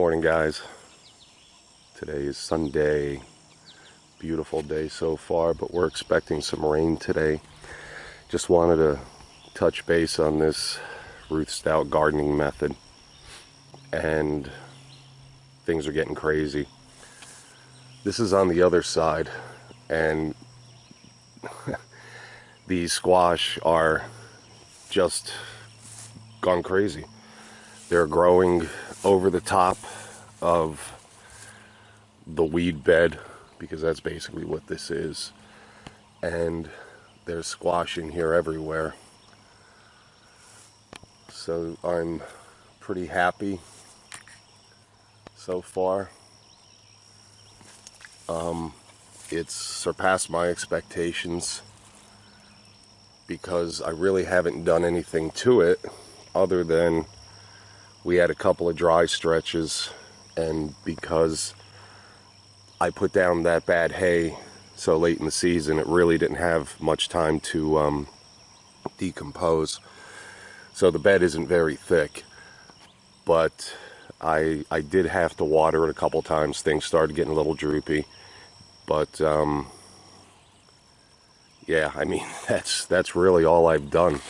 morning, guys. Today is Sunday. Beautiful day so far, but we're expecting some rain today. Just wanted to touch base on this Ruth Stout gardening method, and things are getting crazy. This is on the other side, and these squash are just gone crazy. They're growing over the top of the weed bed, because that's basically what this is, and there's squash in here everywhere. So I'm pretty happy so far. It's surpassed my expectations because I really haven't done anything to it other than we had a couple of dry stretches, and because I put down that bad hay so late in the season, it really didn't have much time to decompose. So the bed isn't very thick, but I did have to water it a couple times. Things started getting a little droopy, but yeah, I mean, that's really all I've done.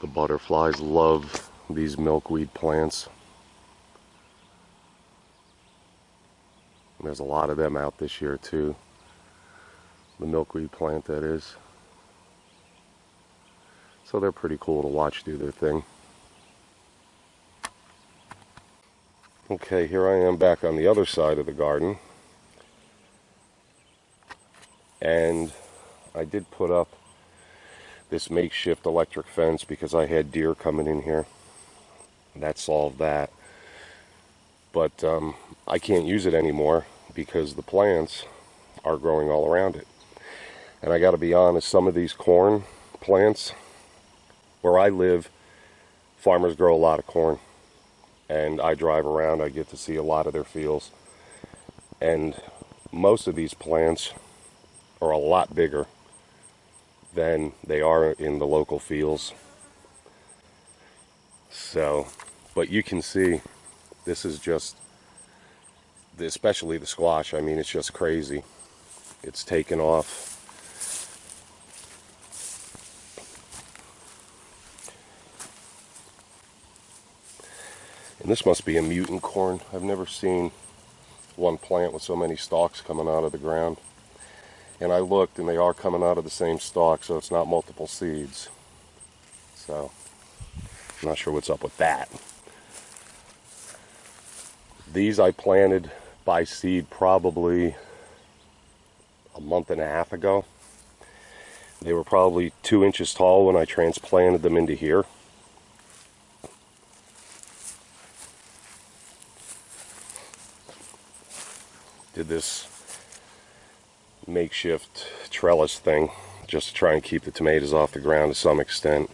The butterflies love these milkweed plants. There's a lot of them out this year too. The milkweed plant, that is. So they're pretty cool to watch do their thing. Okay, here I am back on the other side of the garden. And I did put up this makeshift electric fence because I had deer coming in here. That solved that. But I can't use it anymore because the plants are growing all around it. And I got to be honest, some of these corn plants, where I live, farmers grow a lot of corn. And I drive around, I get to see a lot of their fields. And most of these plants are a lot bigger than they are in the local fields. So, but you can see, this is just, especially the squash, I mean, it's just crazy. It's taken off. And this must be a mutant corn. I've never seen one plant with so many stalks coming out of the ground. And I looked, and they are coming out of the same stalk, so it's not multiple seeds. So, I'm not sure what's up with that. These I planted by seed probably a month and a half ago. They were probably 2 inches tall when I transplanted them into here. Did this makeshift trellis thing just to try and keep the tomatoes off the ground to some extent.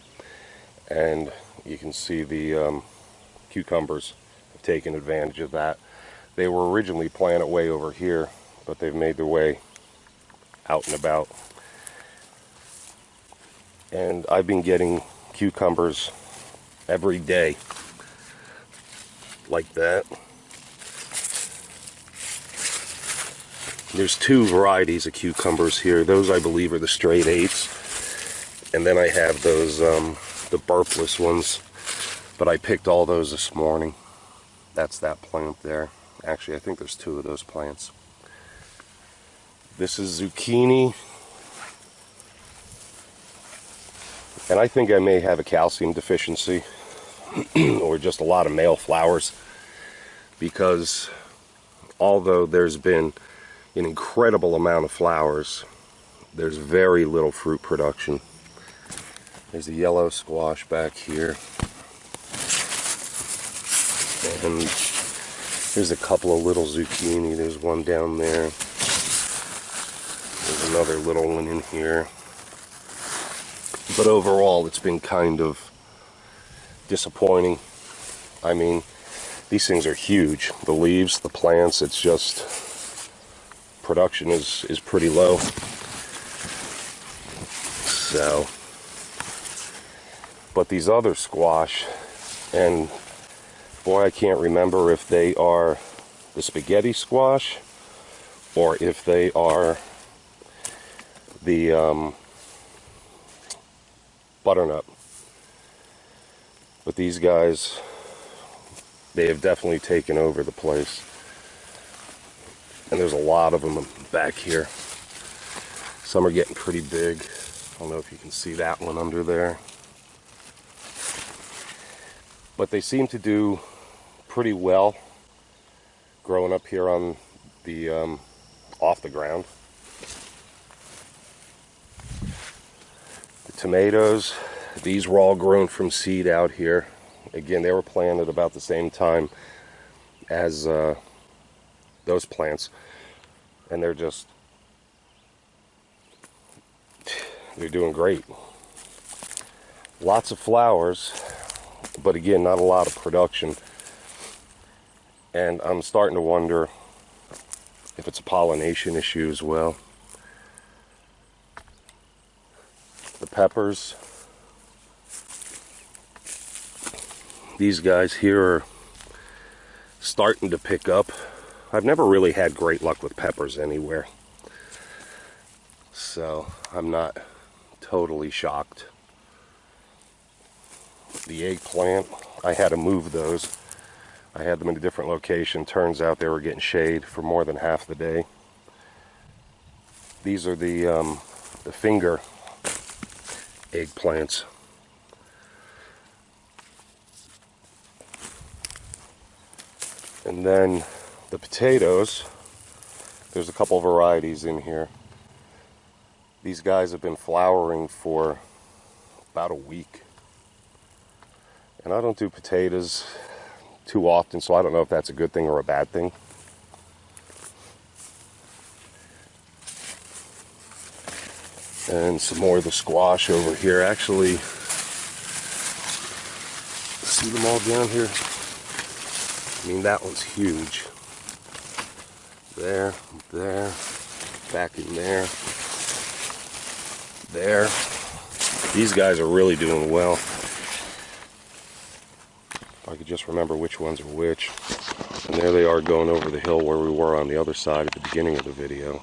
And you can see the cucumbers have taken advantage of that. They were originally planted way over here, but they've made their way out and about. And I've been getting cucumbers every day like that. There's two varieties of cucumbers here. Those, I believe, are the straight 8s. And then I have those, the burpless ones. But I picked all those this morning. That's that plant there. Actually, I think there's 2 of those plants. This is zucchini. And I think I may have a calcium deficiency. Or just a lot of male flowers. Because although there's been an incredible amount of flowers, there's very little fruit production. There's a yellow squash back here, and there's a couple of little zucchini. There's one down there. There's another little one in here. But overall, it's been kind of disappointing. I mean, these things are huge. The leaves, the plants, it's just, production is pretty low. So, but these other squash, And boy, I can't remember if they are the spaghetti squash or if they are the butternut. But these guys, they have definitely taken over the place. And there's a lot of them back here. Some are getting pretty big. I don't know if you can see that one under there. But they seem to do pretty well growing up here on the off the ground. The tomatoes, these were all grown from seed out here. Again, they were planted about the same time as those plants, and they're doing great. Lots of flowers, but again, not a lot of production. And I'm starting to wonder if it's a pollination issue as well. The peppers, these guys here are starting to pick up. I've never really had great luck with peppers anywhere, so I'm not totally shocked. The eggplant, I had to move those. I had them in a different location. Turns out they were getting shade for more than half the day. These are the finger eggplants. And then the potatoes, there's a couple varieties in here. These guys have been flowering for about a week. And I don't do potatoes too often, so I don't know if that's a good thing or a bad thing. And some more of the squash over here. Actually, see them all down here? I mean, that one's huge. There, there, back in there, there. These guys are really doing well. If I could just remember which ones are which. And there they are going over the hill where we were on the other side at the beginning of the video.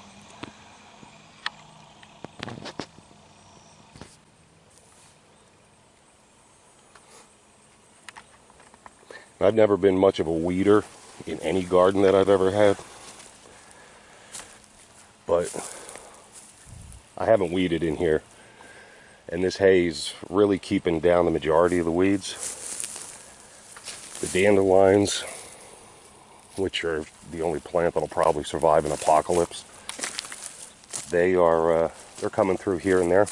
I've never been much of a weeder in any garden that I've ever had. But I haven't weeded in here. And this hay is really keeping down the majority of the weeds. The dandelions, which are the only plant that'll probably survive an apocalypse, they're coming through here and there.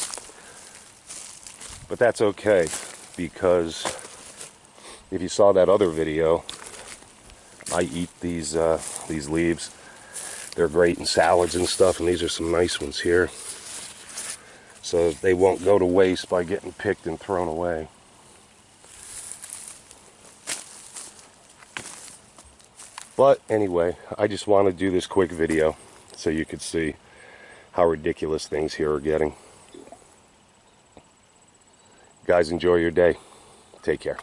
But that's okay, because if you saw that other video, I eat these leaves. They're great in salads and stuff, and these are some nice ones here. So they won't go to waste by getting picked and thrown away. But anyway, I just want to do this quick video so you could see how ridiculous things here are getting. Guys, enjoy your day. Take care.